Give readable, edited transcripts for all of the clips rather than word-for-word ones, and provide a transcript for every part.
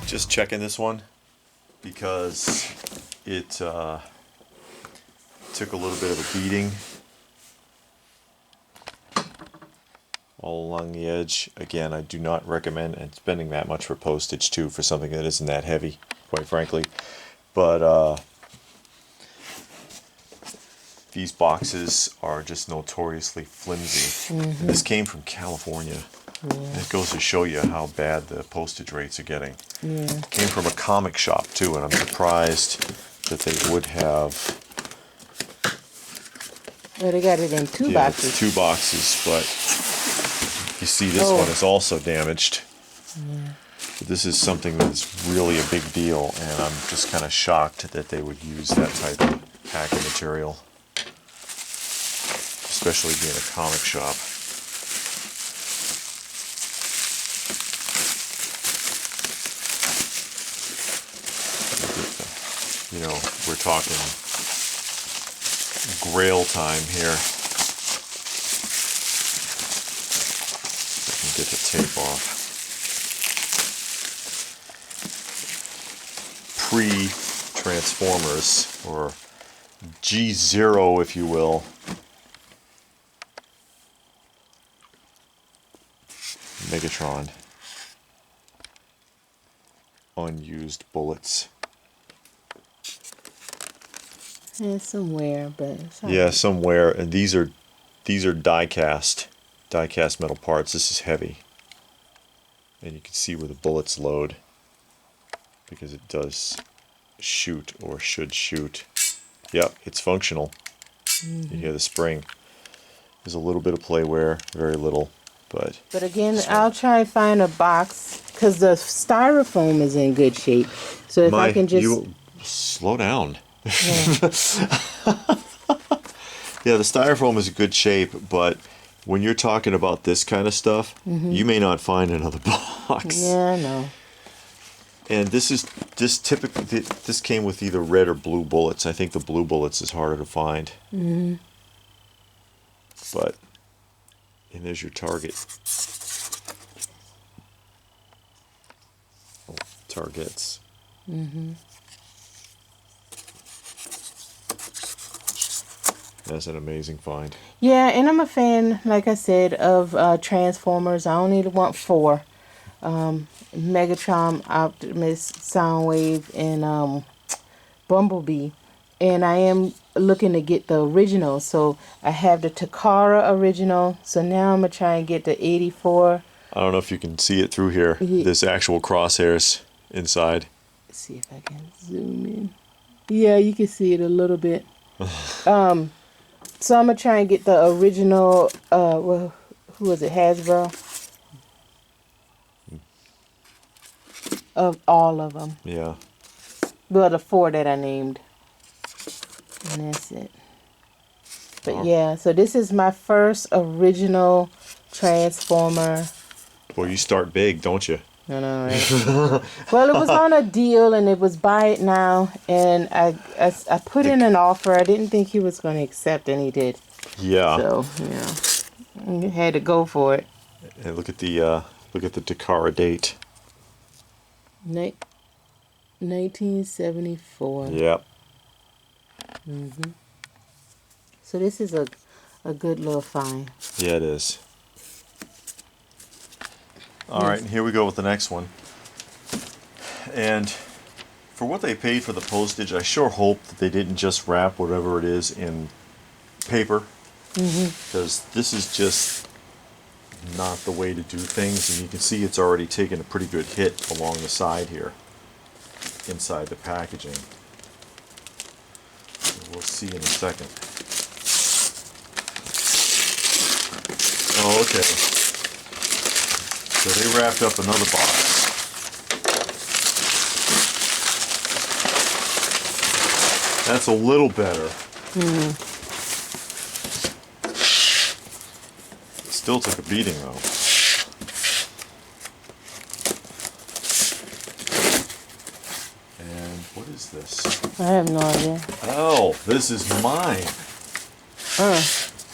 Just checking this one because it took a little bit of a beating all along the edge. Again, I do not recommend spending that much for postage too for something that isn't that heavy, quite frankly. But these boxes are just notoriously flimsy. And this came from California. Yeah. And it goes to show you how bad the postage rates are getting. Yeah. It came from a comic shop too, and I'm surprised that they would have. Well, they got it in two boxes. It's 2 boxes, but you see this one is also damaged. Yeah. But this is something that's really a big deal, and I'm just kind of shocked that they would use that type of packing material, especially being a comic shop. You know, we're talking Grail time here. If I can get the tape off. Pre-Transformers, or G0 if you will. Megatron. Unused bullets. Yeah, somewhere, but yeah, somewhere. And these are die-cast metal parts. This is heavy, and you can see where the bullets load because it does shoot, or should shoot. Yep, it's functional. You hear the spring. There's a little bit of play wear, very little, but again, I'll try and find a box because the styrofoam is in good shape. So if I can just slow down. Yeah. Yeah, the styrofoam is in good shape, but when you're talking about this kind of stuff, you may not find another box. Yeah, I know. And this came with either red or blue bullets. I think the blue bullets is harder to find. But, and there's your target. Oh, targets. That's an amazing find. Yeah, and I'm a fan, like I said, of Transformers. I only want 4. Megatron, Optimus, Soundwave, and Bumblebee. And I am looking to get the original. So I have the Takara original. So now I'm going to try and get the 84. I don't know if you can see it through here. There's actual crosshairs inside. Let's see if I can zoom in. Yeah, you can see it a little bit. So I'm going to try and get the original, well, who was it, Hasbro? Of all of them. Yeah. Well, the 4 that I named. And that's it. But yeah, so this is my first original Transformer. Well, you start big, don't you? I know, right? Well, it was on a deal, and it was buy it now, and I put in an offer. I didn't think he was going to accept, and he did. Yeah. So yeah, I had to go for it. And look at the Takara date. 1974. Yep. So this is a good little find. Yeah, it is. All right, and here we go with the next one. And for what they paid for the postage, I sure hope that they didn't just wrap whatever it is in paper, because this is just not the way to do things. And you can see it's already taken a pretty good hit along the side here, inside the packaging. So we'll see in a second. Oh, okay. So they wrapped up another box. That's a little better. It still took a beating though. And what is this? I have no idea. Oh, this is mine.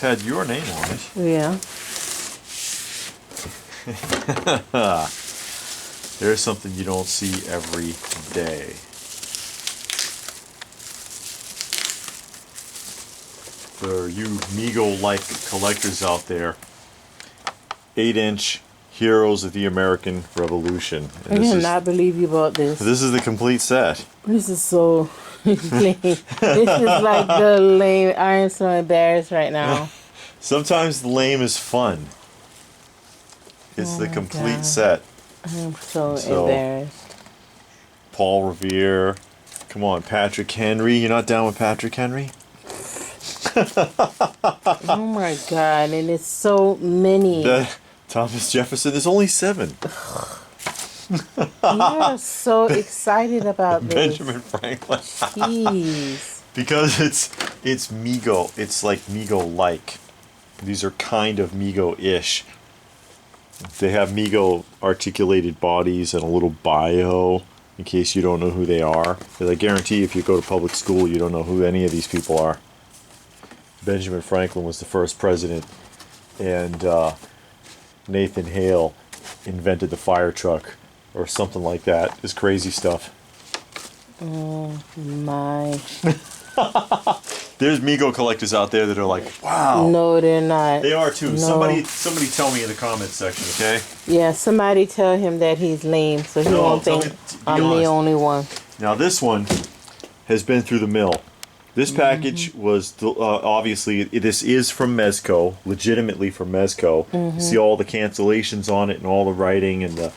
Had your name on it. Yeah. There's something you don't see every day. For you MEZCO-like collectors out there, 8-inch Heroes of the American Revolution. I cannot believe you bought this. This is the complete set. This is so lame. This is like the lame. I am so embarrassed right now. Sometimes the lame is fun. It's the complete set. I'm so embarrassed. Paul Revere. Come on, Patrick Henry. You're not down with Patrick Henry? Oh my God, and it's so many. Thomas Jefferson. There's only 7. You're so excited about this. Benjamin Franklin. Jeez. Because it's MEZCO. It's like MEZCO-like. These are kind of MEZCO-ish. They have MEZCO articulated bodies and a little bio in case you don't know who they are. Because I guarantee if you go to public school, you don't know who any of these people are. Benjamin Franklin was the first president, and Nathan Hale invented the fire truck or something like that. It's crazy stuff. Oh my. There's MEZCO collectors out there that are like, wow. No, they're not. They are too. No. Somebody tell me in the comments section, okay? Yeah, somebody tell him that he's lame so he won't think I'm the only one. Now this one has been through the mill. This package was obviously, this is from MEZCO, legitimately from MEZCO. You see all the cancellations on it and all the writing and the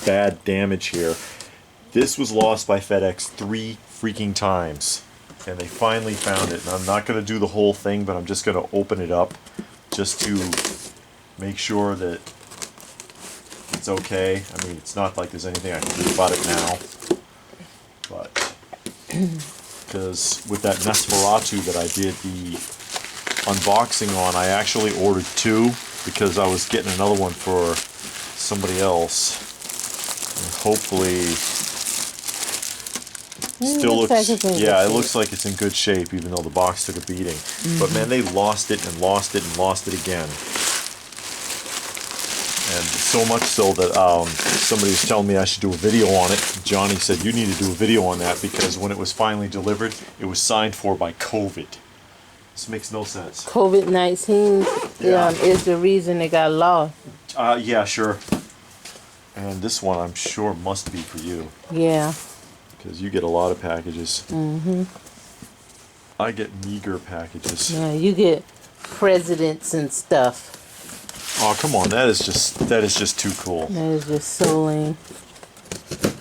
bad damage here. This was lost by FedEx 3 freaking times. And they finally found it. And I'm not going to do the whole thing, but I'm just going to open it up just to make sure that it's okay. I mean, it's not like there's anything I can do about it now. But, because with that Nosferatu that I did the unboxing on, I actually ordered 2 because I was getting another one for somebody else. And hopefully... Still looks yeah, it looks like it's in good shape, even though the box took a beating. But man, they lost it and lost it and lost it again. And so much so that somebody was telling me I should do a video on it. Johnny said, you need to do a video on that because when it was finally delivered, it was signed for by COVID. This makes no sense. COVID-19 is the reason it got lost. Yeah, sure. And this one I'm sure must be for you. Yeah. Because you get a lot of packages. I get meager packages. Yeah, you get presidents and stuff. Oh, come on. That is just too cool. That is just so lame.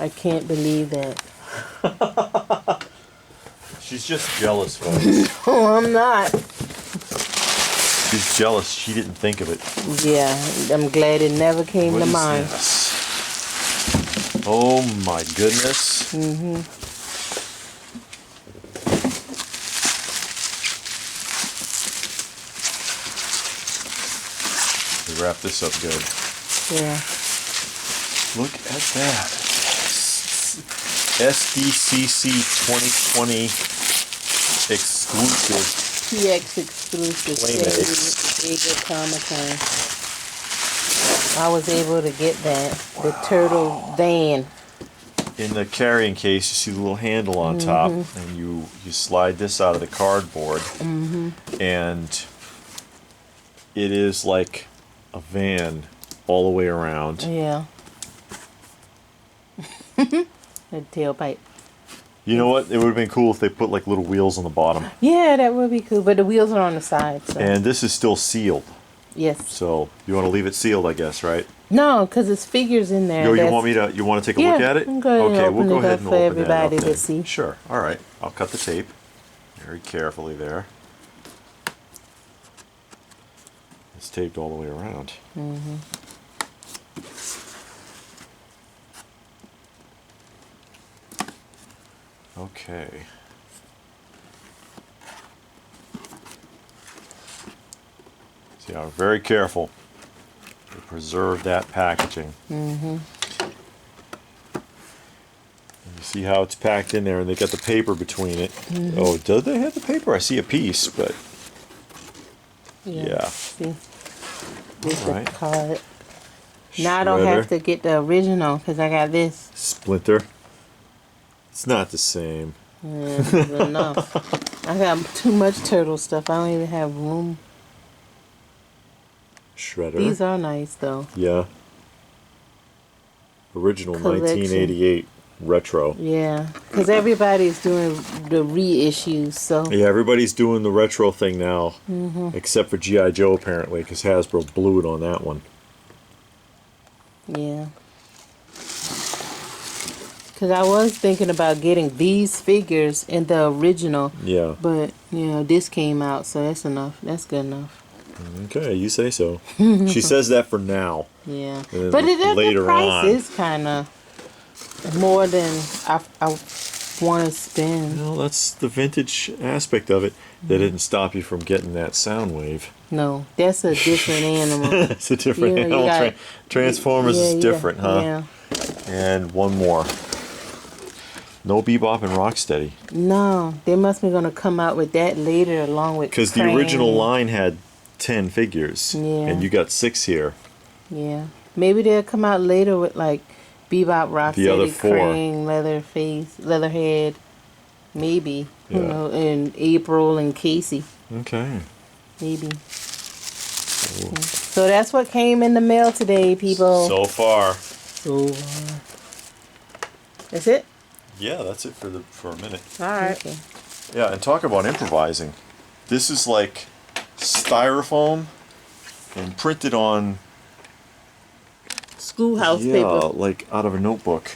I can't believe that. She's just jealous, folks. Oh, I'm not. She's jealous. She didn't think of it. Yeah, I'm glad it never came What to is mind. this? Oh my goodness. We wrap this up good. Yeah. Look at that. SDCC 2020 exclusive. PX exclusive. Playmates. Atomiccandy. I was able to get that. The turtle van. In the carrying case, you see the little handle on top, and you slide this out of the cardboard, and it is like a van all the way around. Yeah. The tailpipe. You know what? It would have been cool if they put like little wheels on the bottom. Yeah, that would be cool, but the wheels are on the side. So. And this is still sealed. Yes. So you want to leave it sealed, I guess, right? No, because it's figures in there. You want to take a look at it? I'm going Okay, to we'll go ahead and for open everybody that up to see. Sure. All right. I'll cut the tape very carefully there. It's taped all the way around. Okay. See, I'm very careful to preserve that packaging. You see how it's packed in there, and they got the paper between it. Oh, do they have the paper? I see a piece, but yeah. See, with All right. the card. Now I don't have Shredder. to get the original because I got this. Splinter. It's not the same. Yeah, this is enough. I got too much turtle stuff. I don't even have room. Shredder. These are nice though. Yeah. Original Collection. 1988 retro. Yeah, because everybody's doing the reissues, so. Yeah, everybody's doing the retro thing now, Mm-hmm. except for G.I. Joe apparently, because Hasbro blew it on that one. Yeah. Because I was thinking about getting these figures in the original, Yeah. but, you know, this came out, so that's enough. That's good enough. Okay, you say so. She says that for now. Yeah. And then But the later price on, is kind of more than I want to spend. well, that's the vintage aspect of it. That didn't stop you from getting that sound wave. No, that's a different animal. It's a different You animal. got- Transformers Yeah, is you different, got- huh? Yeah. And one more. No Bebop and Rocksteady. No, they must be going to come out with that later along with Because the Krang original and- line had 10 figures. Yeah. And you got 6 here. Yeah. Maybe they'll come out later with like Bebop, Rocksteady, The other 4. Krang, Leatherhead. Maybe. Yeah. You know, and April and Casey. Okay. Maybe. So that's what came in the mail today, people. So far. That's it? Yeah, that's it for a minute. Alright. Okay. Yeah, and talk about improvising. This is like styrofoam and printed on, Schoolhouse yeah, paper. like out of a notebook.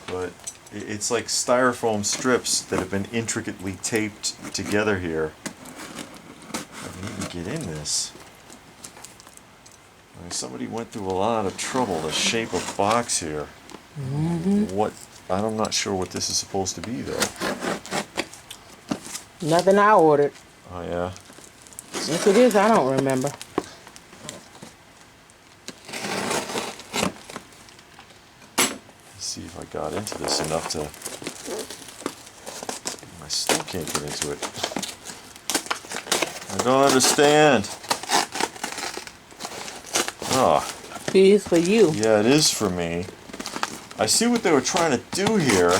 But it's like styrofoam strips that have been intricately taped together here. I didn't even get in this. I mean, somebody went through a lot of trouble to shape a box here. What? I'm not sure what this is supposed to be though. Nothing I ordered. Oh yeah. If it is, I don't remember. Let's see if I got into this enough to. I still can't get into it. I don't understand. Ah, It is for you. yeah, it is for me. I see what they were trying to do here.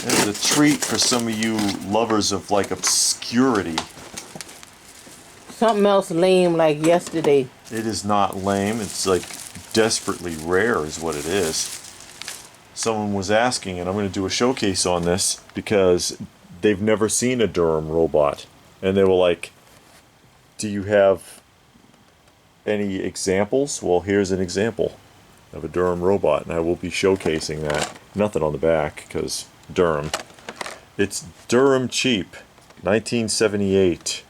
It's a treat for some of you lovers of like obscurity. Something else lame like yesterday. It is not lame. It's like desperately rare is what it is. Someone was asking, and I'm going to do a showcase on this because they've never seen a Durham robot. And they were like, do you have any examples? Well, here's an example of a Durham robot, and I will be showcasing that. Nothing on the back, because Durham. It's Durham Cheap, 1978,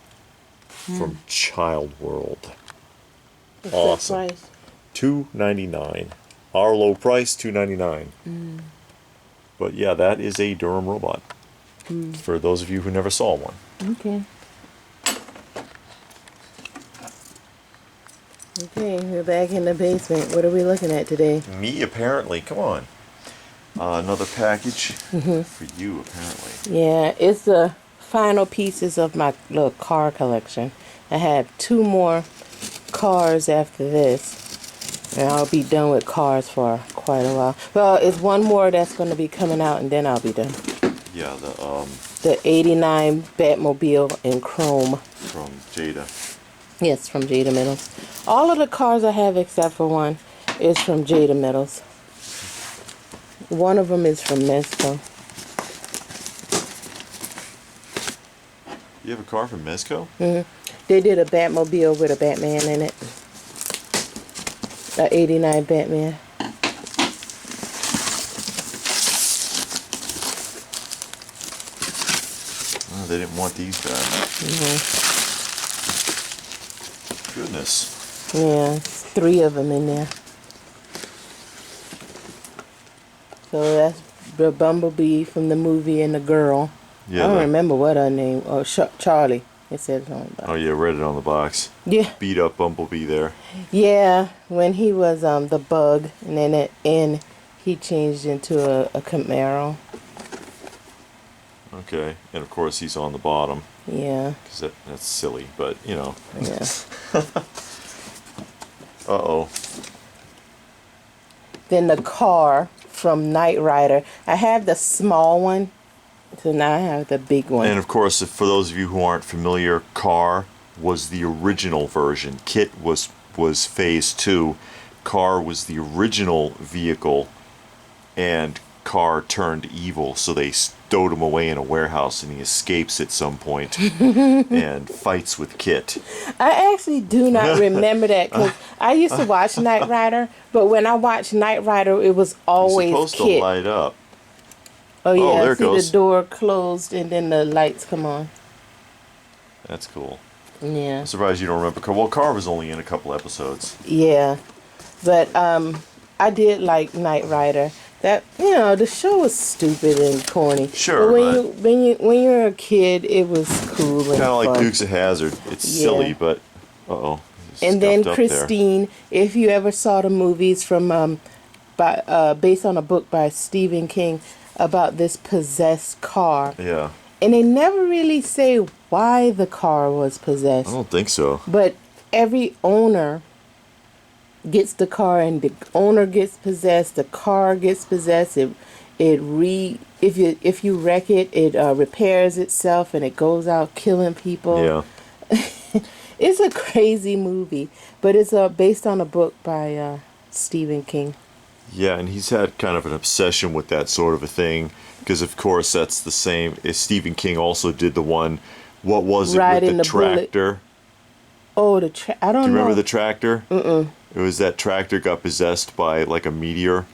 from Child World. What's Awesome. that price? $2.99. Our low price, $2.99. But yeah, that is a Durham robot. For those of you who never saw one. Okay. Okay, we're back in the basement. What are we looking at today? Me, apparently. Come on. Another package for you, apparently. Yeah, it's the final pieces of my little car collection. I have 2 more cars after this. And I'll be done with cars for quite a while. Well, it's one more that's going to be coming out and then I'll be done. Yeah, The 89 Batmobile in chrome. from Jada. Yes, from Jada Metals. All of the cars I have except for one is from Jada Metals. One of them is from MEZCO. You have a car from MEZCO? They did a Batmobile with a Batman in it. A 89 Batman. Oh, they didn't want these back. Goodness. Yeah, 3 of them in there. So that's the Bumblebee from the movie and the girl. Yeah. I don't remember what her name. Oh, Charlie. It says on the box. Oh, yeah, read it on the box. Yeah. Beat up Bumblebee there. Yeah, when he was the Bug, and then at the end he changed into a Camaro. Okay. And of course, he's on the bottom. Yeah, Because that's silly, but you know. yeah. Uh-oh. Then the car from Knight Rider. I have the small one, so now I have the big one. And of course, for those of you who aren't familiar, Car was the original version. Kit was phase 2. Car was the original vehicle, and Car turned evil, so they stowed him away in a warehouse, and he escapes at some point and fights with Kit. I actually do not remember that because I used to watch Knight Rider, but when I watched Knight Rider, it was always He's supposed Kit. to light up. Oh yeah, there it see goes. the door closed and then the lights come on. That's cool. Yeah. I'm surprised you don't remember Car. Well, Car was only in a couple episodes. Yeah, but I did like Knight Rider. That, you know, the show was stupid and corny. Sure, but when you're a kid, it was cool and Kind of like fun. Dukes of Hazzard. It's Yeah. silly, but uh-oh. It's And then scuffed up there. Christine, if you ever saw the movies from based on a book by Stephen King about this possessed car, Yeah. and they never really say why the car was I possessed, don't think so. but every owner gets the car, and the owner gets possessed, the car gets possessed. If you wreck it, it repairs itself and it goes out killing people. Yeah. It's a crazy movie, but it's based on a book by Stephen King. Yeah, and he's had kind of an obsession with that sort of a thing, because of course that's the same as Stephen King also did the one, what was it, Ride with in the the Bullet. tractor? Oh, I don't Do know. you remember the tractor? It was that tractor got possessed by like a meteor.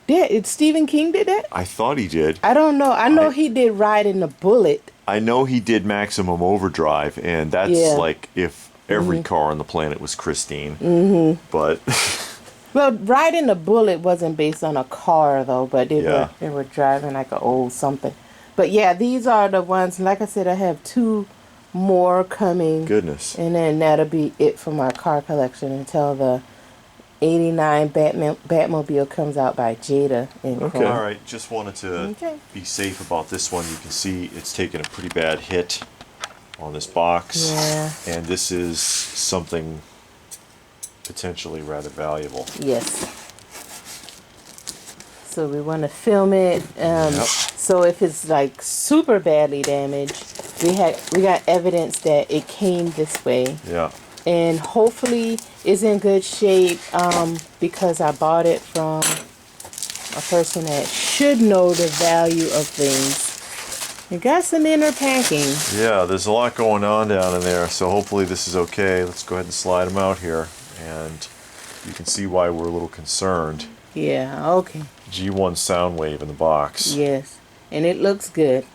Yeah, Stephen King did that? I thought he did. I don't know. I know he did Ride in the Bullet. I know he did Maximum Overdrive, and that's Yeah. like if every car on the planet was Christine. But Well, Ride in the Bullet wasn't based on a car though, but Yeah. they were driving like an old something. But yeah, these are the ones. Like I said, I have 2 more coming. goodness. And then that'll be it for my car collection until the 89 Batmobile comes out by Jada in Okay, Chrome. all right. Just wanted to Okay. be safe about this one. You can see it's taken a pretty bad hit on this box. Yeah. And this is something potentially rather valuable. Yes. So we want to film it. Yep. So if it's like super badly damaged, we got evidence that it came this way, Yeah. and hopefully it's in good shape because I bought it from a person that should know the value of things. It got some inner packing. Yeah, there's a lot going on down in there, so hopefully this is okay. Let's go ahead and slide them out here, and you can see why we're a little concerned. Yeah. Okay. G1 Soundwave in the box. Yes, and it looks good.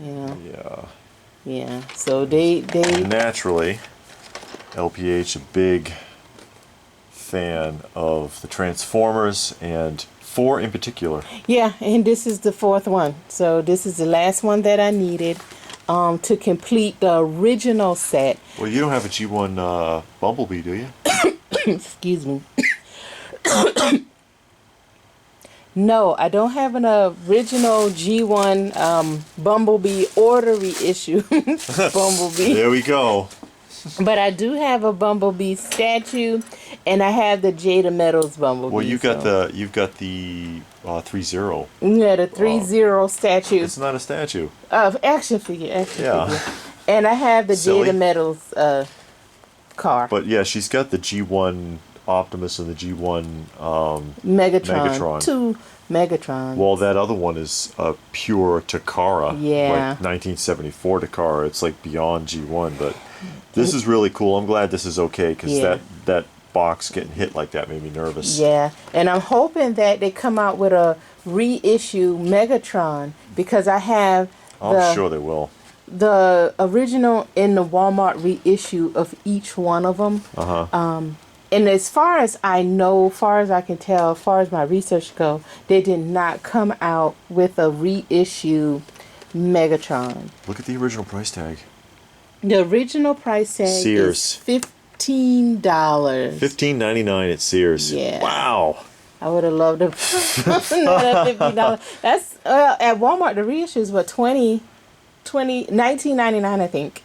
Yeah. Yeah. Yeah. So they Naturally, LPH a big fan of the Transformers, and 4 in particular. Yeah, and this is the 4th one. So this is the last one that I needed to complete the original set. Well, you don't have a G1 Bumblebee, do you? Excuse me. No, I don't have an original G1 Bumblebee or the reissue Bumblebee. There we go. But I do have a Bumblebee statue, and I have the Jada Metals Bumblebee. Well, you've got so. the 3-0. Yeah, the 3-0 statue. It's not a statue. Action figure. Yeah. And I have the Silly. Jada Metals car. But yeah, she's got the G1 Optimus and the G1. Megatron. Megatron. 2 Megatron. Well, that other one is a pure Takara. Yeah. Like 1974 Takara. It's like beyond G1, but this is really cool. I'm glad this is okay, because Yeah. that box getting hit like that made me nervous. Yeah, and I'm hoping that they come out with a reissue Megatron, because I have I'm sure they will. the original in the Walmart reissue of each one of them. And as far as I know, far as I can tell, as far as my research go, they did not come out with a reissue Megatron. Look at the original price tag. The original price tag Sears. is $15. $15.99 at Sears. Yeah. Wow. I would have loved another $50. That's at Walmart. The reissue is what, $19.99, I think.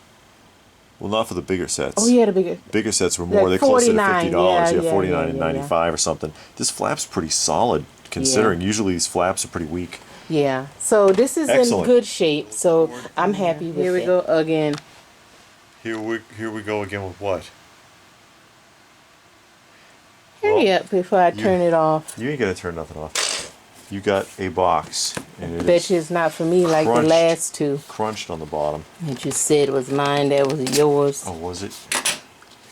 Well, not for the bigger sets. Oh yeah, the bigger. Bigger sets were more. Like They're closer to $49, $50. yeah, Yeah, 49 yeah, and yeah, 95 or something. This flap's pretty solid considering. Usually these flaps are pretty weak. Yeah. So this is in Excellent. good shape. So I'm happy with it. Here we go again. Here we go again with what? Hurry up before I turn it off. You ain't gonna turn nothing off. You got a box, and it Bet you it's not for me like the last two. crunched on the bottom. That you said was mine, that was yours. Oh, was it?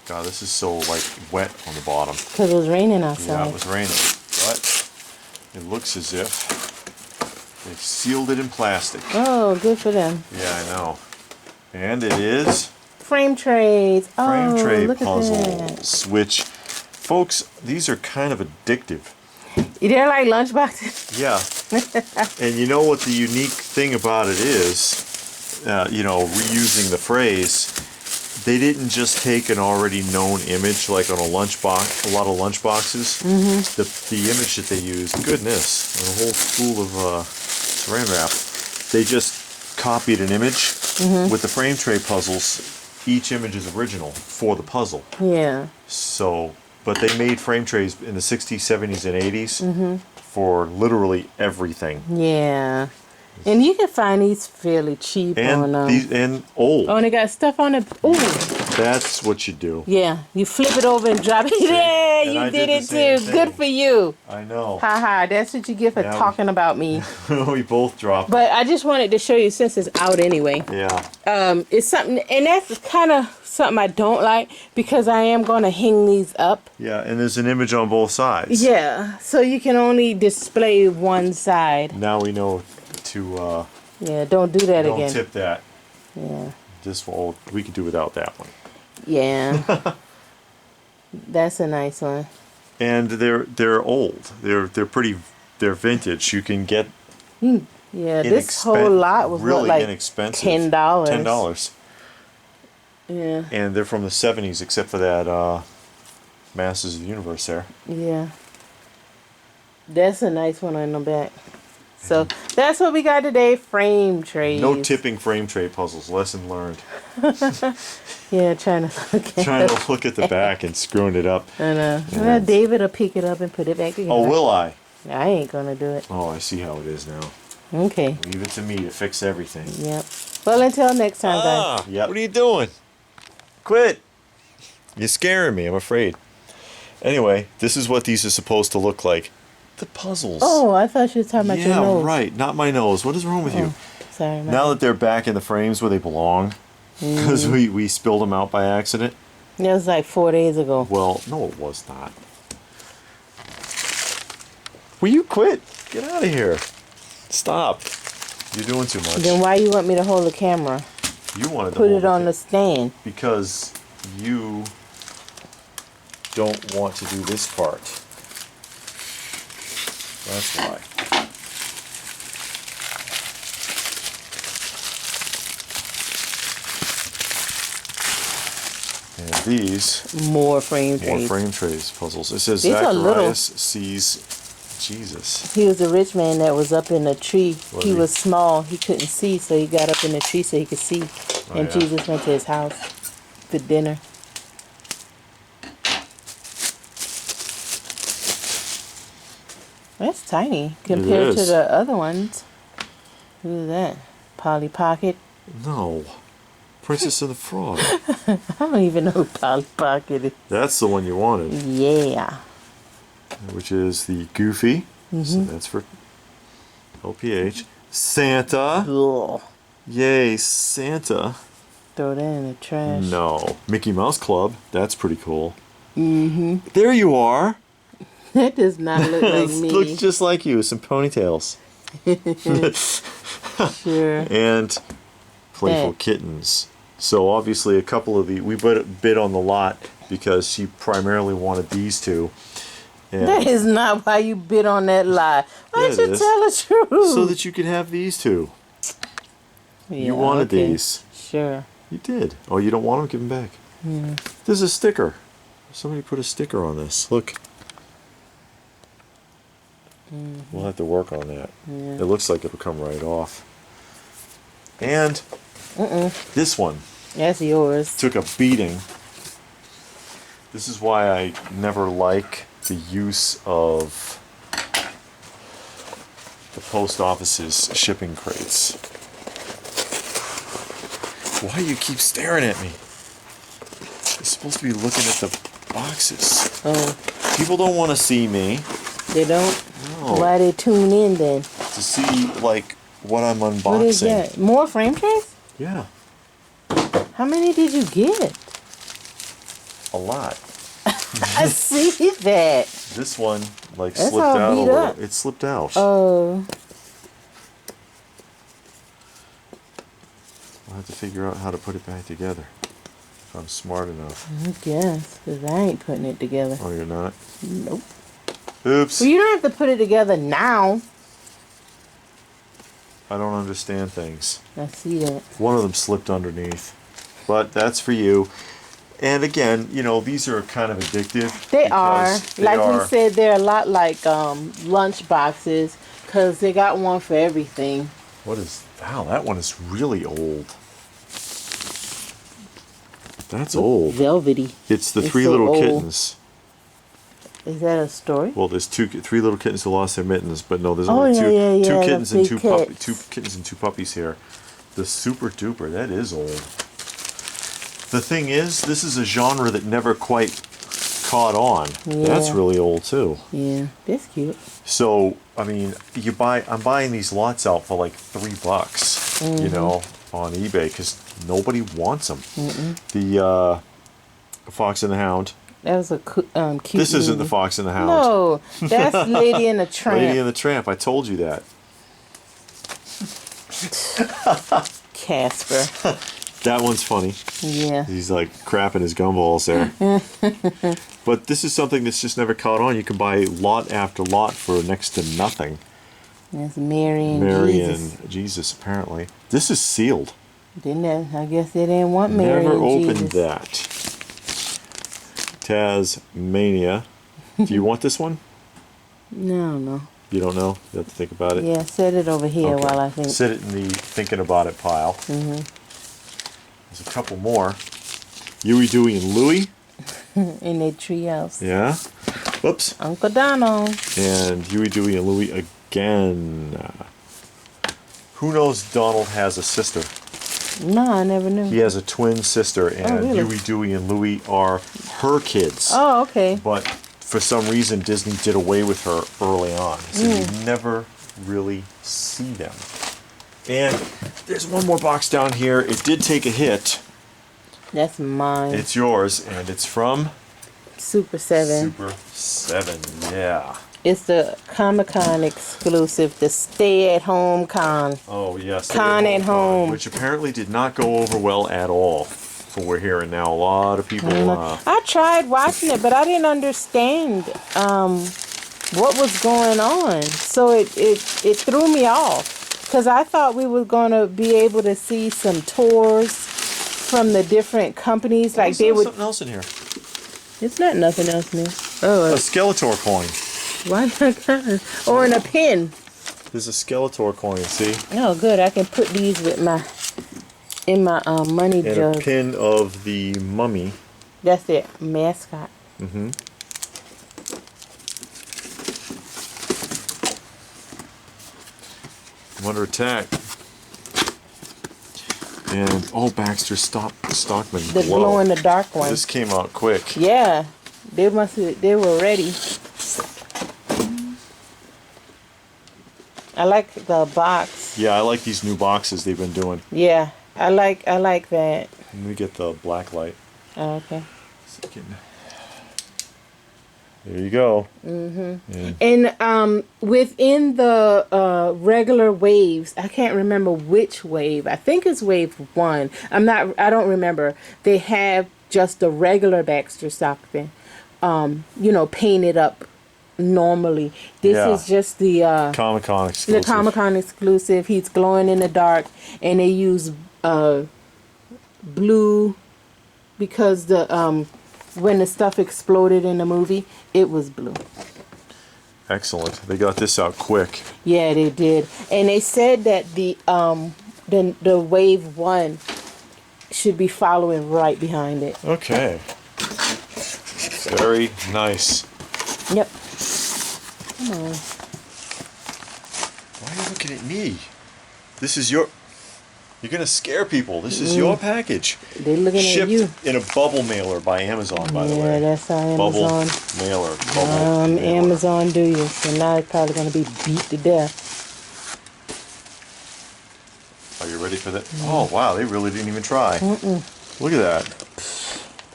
God, this is so like wet on the bottom. Because it was raining outside. Yeah, it was raining, but it looks as if they've sealed it in plastic. Oh, good for them. Yeah, I know. And it is frame trays. frame tray look puzzles, which, folks, these are kind of addictive. They're like lunchboxes. Yeah. And you know what the unique thing about it is, you know, reusing the phrase, they didn't just take an already known image like on a lunchbox, a lot of lunchboxes. The image that they used, goodness, a whole spool of saran wrap. They just copied an image. With the frame tray puzzles, each image is original for the puzzle. Yeah. So, but they made frame trays in the 60s, 70s, and 80s for literally everything. Yeah. And you can find these fairly cheap And on these and old. Oh, and they got stuff on it. Ooh. That's what you do. Yeah. You flip it over and drop it. Yeah, And I you did did it the same too. thing. Good for you. I know. Haha, that's what you get for talking about me. We both dropped. But I just wanted to show you since it's out anyway. Yeah. It's something, and that's kind of something I don't like because I am going to hang these up. Yeah, and there's an image on both sides. Yeah, so you can only display one side. Now we know to Yeah, don't do that don't again. tip that. Yeah. This will, we could do without that one. Yeah. That's a nice one. And they're old. They're vintage. You can get Yeah, this whole lot was really like inexpensive. $10. $10. Yeah. And they're from the 70s, except for that Masters of the Universe there. Yeah. That's a nice one on the back. So that's what we got today. Frame trays. No tipping frame tray puzzles. Lesson learned. Yeah, trying to look at Trying to look at the back and screwing it up. I know. Yeah. Well, David will pick it up and put it back together. Oh, will I? I ain't gonna do it. Oh, I see how it is now. Okay. Leave it to me to fix everything. Yep. Well, until next time, guys. Yep. What are you doing? Quit. You're scaring me. I'm afraid. Anyway, this is what these are supposed to look like. The puzzles. Oh, I thought you were talking about your nose. Yeah, right. Not my nose. What is wrong with you? Sorry, man. Now that they're back in the frames where they belong, because we spilled them out by accident. That was like 4 days ago. Well, no, it was not. Will you quit? Get out of here. Stop. You're doing too much. Then why you want me to hold the camera? You wanted to Put hold it on the stand. because you don't want to do this part. That's why. And these More frame trays. more frame trays puzzles. It says These are little. Zacharias sees Jesus. He was a rich man that was up in a tree. Was He he? was small. He couldn't see, so he got up in the tree so he could see. Oh, And yeah. Jesus went to his house for dinner. That's tiny compared to is. the other ones. Who's that? Polly Pocket. No. Princess and the Frog. I don't even know who Polly Pocket is. That's the one you wanted, Yeah. which is the Goofy. So that's for LPH. Santa. Ugh. Yay, Santa. Throw that in the trash. No. Mickey Mouse Club. That's pretty cool. There you are. That does not look like me. Looks just like you. Some ponytails. Sure. And Playful Hey. Kittens. So obviously a couple of the we bid on the lot because she primarily wanted these two. And That is not why you bid on that lie. Why Yeah, don't it you is. tell the truth? so that you could have these two. Yeah, You wanted okay. these. Sure. You did. Oh, you don't want them? Give them back. There's a sticker. Somebody put a sticker on this. Look. We'll have to work on that. Yeah. It looks like it'll come right off. And this one. That's yours. Took a beating. This is why I never like the use of the post office's shipping crates. Why do you keep staring at me? You're supposed to be looking at the boxes. Oh, People don't want to see me. they don't? No. Why they tune in then? To see, like, what I'm unboxing. What is that? More frame trays? Yeah, How many did you get? a lot. I see that. This one, like, That's slipped all out a beat little. up. It slipped out. Oh, I'll have to figure out how to put it back together. If I'm smart enough. I guess, because I ain't putting it together. Oh, you're not? Nope. Oops. Well, you don't have to put it together now. I don't understand things. I see that. One of them slipped underneath. But that's for you. And again, you know, these are kind of addictive. They are. because they Like are- we said, they're a lot like lunch boxes because they got one for everything. What is... Wow, that one is really old. That's old. Velvety. It's the It's three so little old. kittens. Is that a story? Well, there's three little kittens who lost their mittens, but no, there's Oh, only yeah, two the kittens and big two kits. kittens and two puppies here. The super duper, that is old. The thing is, this is a genre that never quite caught on. That's Yeah. really old too. Yeah, that's cute. So, I mean, I'm buying these lots out for like $3, you know, on eBay because nobody wants them. The Fox and the Hound. That was a cute. This isn't the movie. Fox and the Hound. No, that's Lady and the Tramp. Lady and the Tramp. I told you that. Casper. That one's funny. Yeah. He's like crapping his gumballs there. But this is something that's just never caught on. You can buy lot after lot for next to nothing. That's Mary and Mary Jesus. and Jesus, apparently. This is sealed. Didn't that? I guess they didn't want Mary Never and opened Jesus. that. Tasmania. Do you want this one? No. You don't know? You have to think about it. Yeah, set it over here Okay. while I think. Sit it in the thinking about it pile. There's a couple more. Huey, Dewey, and Louie. In their treehouse. Yeah. Whoops. Uncle Donald. And Huey, Dewey, and Louie again. Who knows Donald has a sister? No, I never knew. He has a twin sister, and really? Huey, Dewey, and Louie are her kids. Oh, okay. But for some reason, Disney did away with her early on. So you never really see them. And there's one more box down here. It did take a hit. That's mine. It's yours, and it's from Super 7. Super 7. Yeah. It's the Comic-Con exclusive, the stay-at-home con. Oh, yes. Con at home. Which apparently did not go over well at all. From what we're hearing now, a lot of people. I tried watching it, but I didn't understand what was going on. So it threw me off. Because I thought we were going to be able to see some tours from the different companies. Like they would. Something else in here. It's not nothing else new. Oh, A Skeletor coin. why not? Or in a pin. There's a Skeletor coin, see? Oh, good. I can put these with my money And jug. a pin of the mummy. That's it. Mascot. Under attack. And Baxter Stockman. The glow in the dark one. This came out quick. Yeah, they were ready. I like the box. Yeah, I like these new boxes they've been doing. Yeah, I like that. Let me get the black light. Oh, okay. There you go. And within the regular waves, I can't remember which wave. I think it's wave 1. I don't remember. They have just the regular Baxter Stockman, painted up normally. This Yeah. is just the Comic-Con exclusive. the Comic-Con exclusive. He's glowing in the dark, and they use blue because the when the stuff exploded in the movie, it was blue. Excellent. They got this out quick. Yeah, they did, and they said that the wave 1 should be following right behind it. Okay. Very nice. Yep. Come on. Why are you looking at me? This is your... You're going to scare people. This is your package. They're looking Shipped at you. in a bubble mailer by Amazon, by the way. Yeah, that's how Amazon. Bubble mailer. Bubble mailer. Amazon do you. So now it's probably going to be beat to death. Are you ready for that? Oh, wow. They really didn't even try. Look at that.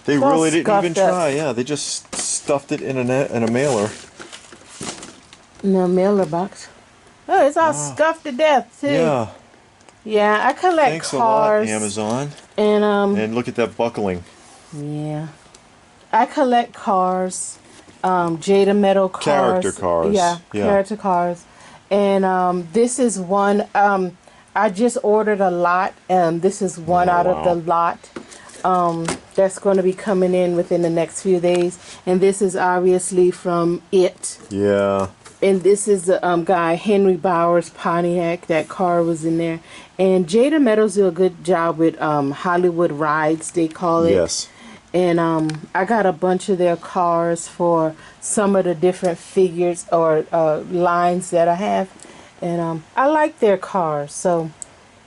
They It's all really didn't even scuffed up. try. Yeah, they just stuffed it in a mailer. In a mailer box. Oh, it's all scuffed to death, too. Yeah. Yeah, I collect Thanks cars. a lot, Amazon. And, And look at that buckling. yeah. I collect cars. Jada metal cars. Character cars. Yeah, Yeah. character cars. And this is one, I just ordered a lot. This is one out of the lot. That's going to be coming in within the next few days. And this is obviously from It. Yeah. And this is the guy, Henry Bowers Pontiac. That car was in there. And Jada Metals do a good job with Hollywood rides, they call it. Yes. And I got a bunch of their cars for some of the different figures or lines that I have. And I like their cars. So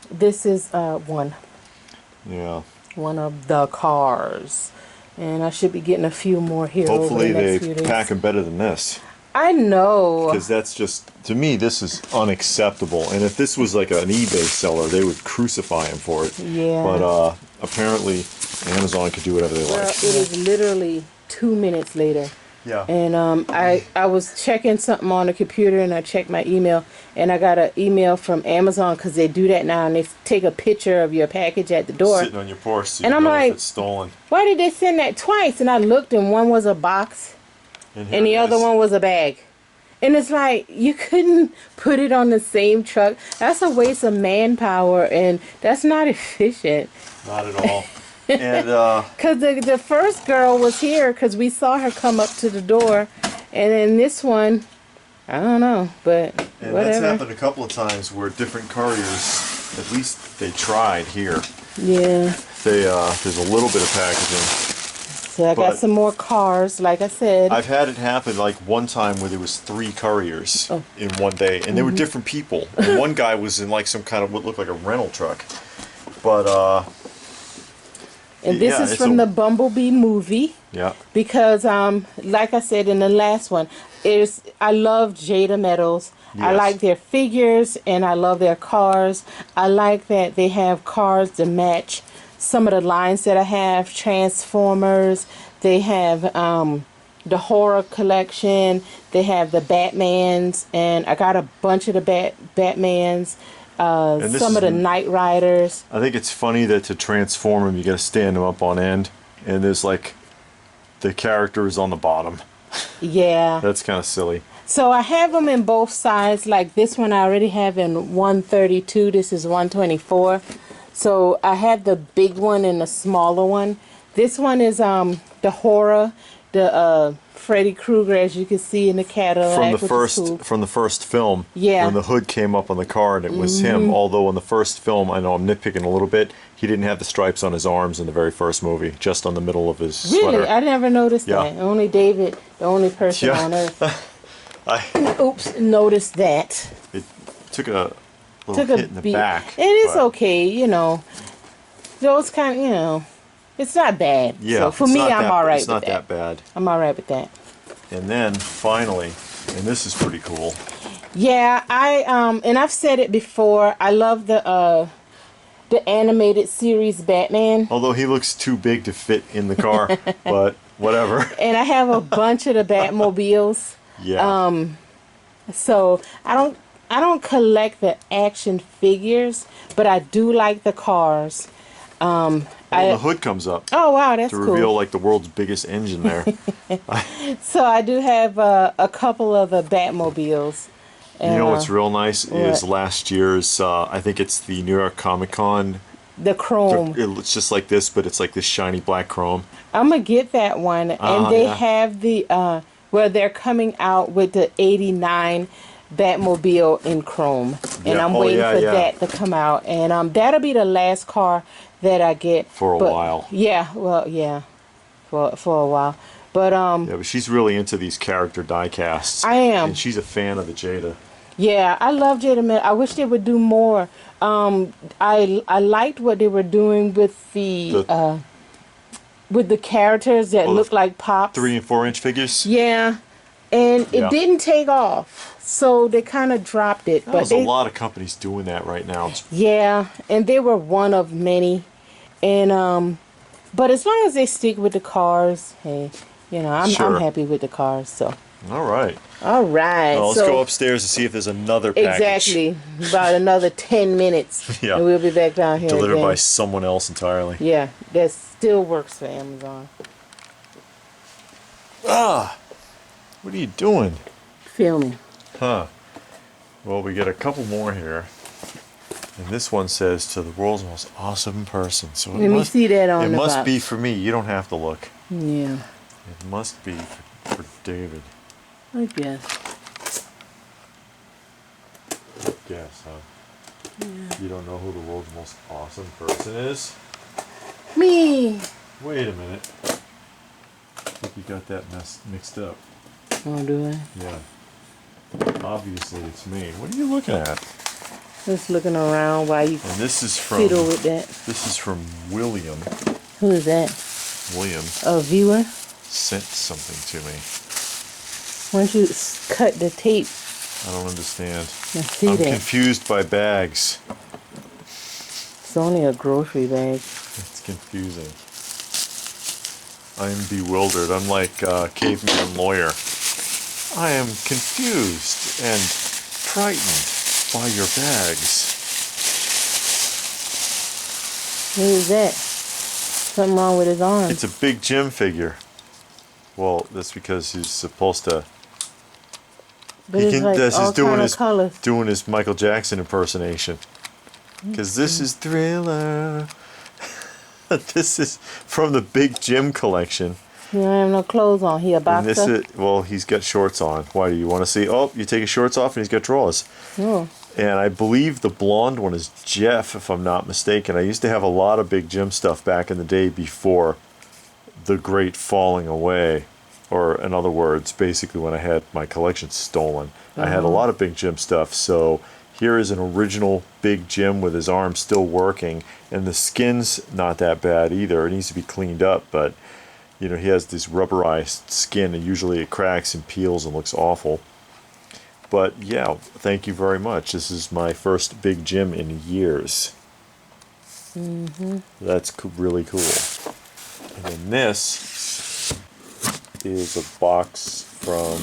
this is one. Yeah. One of the cars. And I should be getting a few more here. Hopefully over the they next few days. pack them better than this. I know. Because that's just, to me, this is unacceptable. And if this was like an eBay seller, they would crucify him for it. Yeah. But apparently Amazon could do whatever they Well, like. it is literally 2 minutes later. Yeah. And I was checking something on the computer and I checked my email and I got an email from Amazon because they do that now and they take a picture of your package at the door. Sitting on your porch so you And I'm know like, if it's stolen. Why did they send that twice? And I looked and one was a box here and the it other is. one was a bag. And it's like, you couldn't put it on the same truck. That's a waste of manpower and that's not efficient. Not at all. And Because the first girl was here because we saw her come up to the door. And then this one, I don't know, but and whatever. that's happened a couple of times where different couriers, at least they tried here. Yeah. They there's a little bit of packaging. So I got But some more cars, like I said. I've had it happen like one time where there was 3 couriers in one day, and they were different people. And one guy was in like some kind of what looked like a rental truck. But and this yeah, is it's from a- the Bumblebee movie. yeah. Because like I said in the last one, I love Jada Metals. I Yes. like their figures and I love their cars. I like that they have cars to match some of the lines that I have. Transformers. They have the horror collection. They have the Batmans, and I got a bunch of the Batmans. this Some of the is- Knight Riders. I think it's funny that to transform them, you got to stand them up on end, and there's like the characters on the bottom. Yeah. That's kind of silly. So I have them in both sides. Like this one I already have in 132. This is 124. So I have the big one and the smaller one. This one is the horror, the Freddy Krueger, as you can see in the Cadillac. From the first film, Yeah. when the hood came up on the car and it was him. Although in the first film, I know I'm nitpicking a little bit, he didn't have the stripes on his arms in the very first movie, just on the middle of his Really? sweater. I never noticed Yeah. that. Only David, the only person Yeah. on earth, I oops, noticed that. it took a little Took a hit in the beat. back. It is but- okay, you know. Those kind of, you know, it's not bad. Yeah, So for it's me, not I'm that- all right It's with not that. that bad. I'm all right with that. And then finally, and this is pretty cool. Yeah, and I've said it before. I love the animated series Batman, Although he looks too big to fit in the car, but whatever. and I have a bunch of the Batmobiles. Yeah. So I don't collect the action figures, but I do like the cars. The hood comes up Oh wow, that's to cool. reveal like the world's biggest engine there. So I do have a couple of the Batmobiles. You know what's And, real nice is what? last year's, I think it's the New York Comic Con. the chrome. It's just like this, but it's like this shiny black chrome. I'm gonna get that one, and they yeah. have the they're coming out with the '89 Batmobile in chrome. and Yeah. I'm Oh, waiting yeah, for yeah. that to come out, and that'll be the last car that I get For a while. Yeah, well, yeah, for a while, but Yeah, but she's really into these character die casts. I am. And she's a fan of the Jada. Yeah, I love Jada. I wish they would do more. I liked what they were doing with the characters that Oh, the look like Pops. 3 and 4 inch figures. Yeah, and it Yeah. didn't take off, so they kind of dropped it. But There's a lot of companies doing that right now. yeah, and they were one of many, and but as long as they stick with the cars, hey, I'm Sure. happy with the cars. So All right. all right, Well, let's so go upstairs and see if there's another package. exactly about another 10 minutes, Yeah. and we'll be back down here Delivered again. by someone else entirely. Yeah, that still works for Amazon. Ah! What are you doing? Filming. Huh. Well, we get a couple more here. And this one says, to the world's most awesome person. So Let me see that on it the must box. be for me. You don't have to look. Yeah, It must be for David. I guess. Guess, huh? Yeah. You don't know who the world's most awesome person is? Me. Wait a minute. I think you got that mixed up. Oh, do I? Yeah. Obviously, it's me. What are you looking at? Just looking around while you And this is from. fiddle with that. This is from William. Who is that? William A viewer? sent something to me. Why don't you cut the tape I don't understand. and see I'm that? confused by bags. It's only a grocery bag. It's confusing. I'm bewildered. I'm like caveman lawyer. I am confused and frightened by your bags. What is that? Something wrong with his arm. It's a big Jim figure. Well, that's because he's supposed to. But it's like all kind of colors. doing his Michael Jackson impersonation. Because this is Thriller. This is from the Big Jim collection. He don't have no clothes on. He a And this boxer? is, well, he's got shorts on. Why do you want to see? Oh, you take his shorts off and he's got drawers. Oh. And I believe the blonde one is Jeff, if I'm not mistaken. I used to have a lot of Big Jim stuff back in the day before the great falling away. Or, in other words, basically when I had my collection stolen. I had a lot of Big Jim stuff. So here is an original Big Jim with his arm still working. And the skin's not that bad either. It needs to be cleaned up, but he has this rubberized skin, and usually it cracks and peels and looks awful. But yeah, thank you very much. This is my first Big Jim in years. That's really cool. And then this is a box from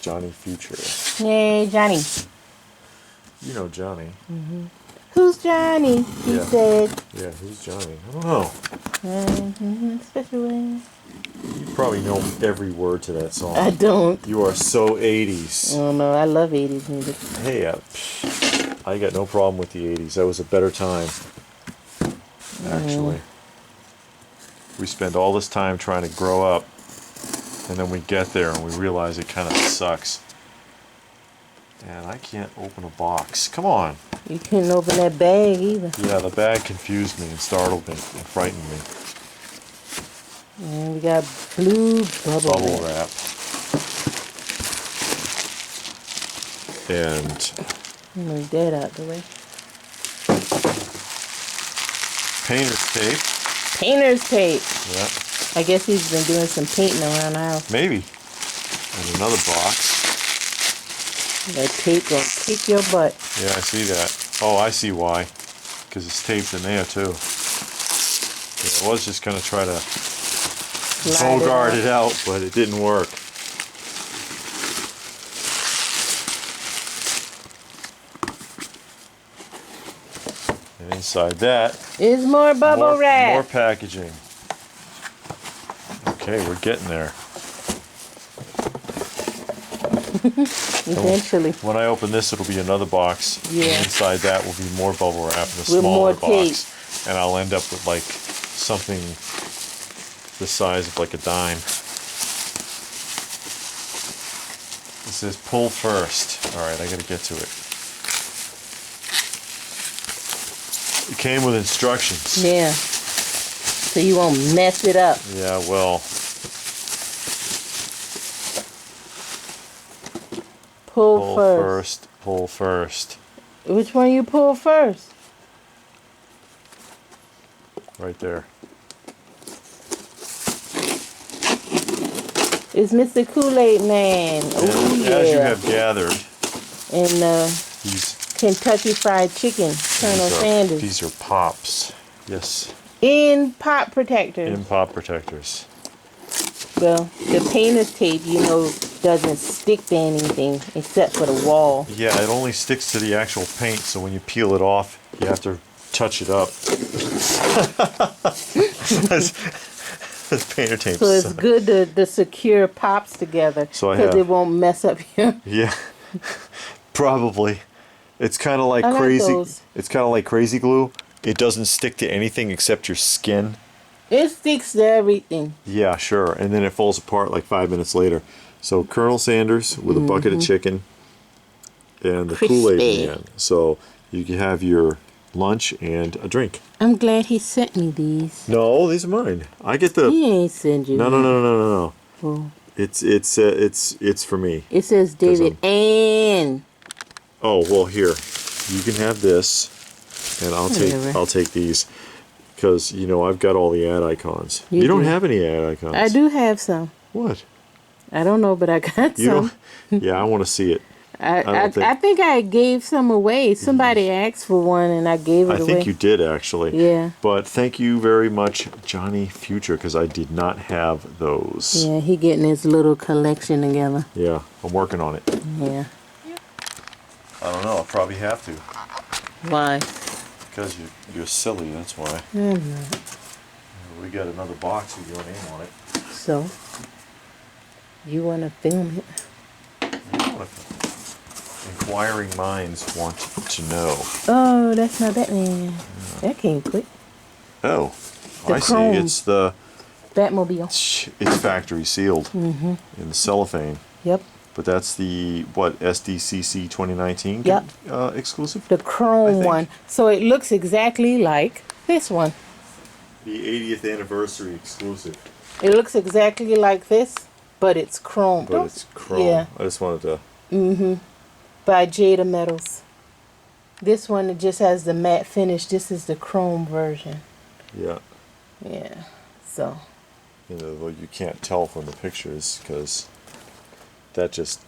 Johnny Future. Yay, Johnny. You know Johnny. Who's Johnny? He Yeah. said. Yeah, who's Johnny? I don't know. Special way. You probably know every word to that song. I don't. You are so 80s. Oh no, I love 80s music. Hey, I got no problem with the 80s. That was a better time, actually. We spend all this time trying to grow up, and then we get there and we realize it kind of sucks. And I can't open a box. Come on. You couldn't open that bag either. Yeah, the bag confused me and startled me and frightened me. And we got blue Bubble wrap. And Move that out the way. painter's tape. Painter's tape. Yeah, I guess he's been doing some painting around the house. maybe. And another box. That tape gonna kick your butt. Yeah, I see that. Oh, I see why. Because it's taped in there, too. Yeah, I was just going to try to Slide bogart it out, but it didn't work. And inside that, It's more bubble more wrap. packaging. Okay, we're getting there. Eventually. When I open this, it'll be another box. Yeah. And inside that will be more bubble wrap in a With smaller more tape. box. And I'll end up with like something the size of like a dime. It says pull first. Alright, I gotta get to it. came with instructions. Yeah. So you won't mess it up. Yeah, well. Pull first. Pull first. Which one you pull first? Right there. It's Mr. Kool-Aid Man. Oh, yeah. As you have gathered, And these Kentucky Fried Chicken, Colonel Sanders. These are pops. Yes. In pop protectors. In pop protectors. Well, the painter's tape, you know, doesn't stick to anything except for the wall. Yeah, it only sticks to the actual paint, so when you peel it off, you have to touch it up. This painter tape. So it's good to secure pops together So I because have- it won't mess up your... Yeah, probably. It's kind of like I like crazy. those. It's kind of like crazy glue. It doesn't stick to anything except your skin. It sticks to everything. Yeah, sure. And then it falls apart like 5 minutes later. So Colonel Sanders with a bucket of chicken and the Kool-Aid Crispy. Man. So you can have your lunch and a drink. I'm glad he sent me these. No, these are mine. I get the. He ain't send you. No. Oh. It's for me. It says David and... Oh well, here you can have this, and Whatever. I'll take these because you know I've got all the ad icons. You You don't do. have any ad icons. I do have some. What? I don't know, but I got You some. don't? Yeah, I want to see it. I think I gave some away. Somebody asked for one, and I gave it I away. think you did actually. Yeah. But thank you very much, Johnny Future, because I did not have those. Yeah, he getting his little collection together. Yeah, I'm working on it. Yeah. I don't know. I'll probably have to Why? because you're silly. That's why. I'm not. We got another box with your name on it. So, you want to film it? Inquiring minds want to know. Oh, that's not Batman. That came quick. Oh, The I chrome. see. It's the Batmobile. it's factory sealed in the cellophane. Yep. But that's the what SDCC 2019 Yep. Exclusive. The I chrome think. one. So it looks exactly like this one. The 80th anniversary exclusive. It looks exactly like this, but it's chrome. But it's chrome. Yeah. I just wanted to. By Jada Metals. This one it just has the matte finish. This is the chrome version. Yeah. Yeah. So. You know, though you can't tell from the pictures because that just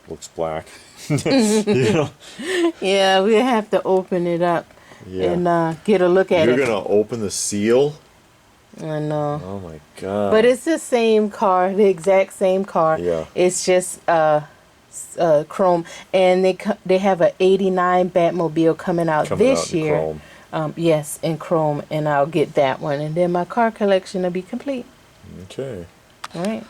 looks black. You know. Yeah, we have to open it up Yeah. and get a look at You're it. gonna open the seal. I know. Oh my god. But it's the same car, the exact same car. Yeah. It's just chrome, and they have a '89 Batmobile coming out Coming this out in year. chrome. Yes, in chrome, and I'll get that one, and then my car collection will be complete. Okay. All right.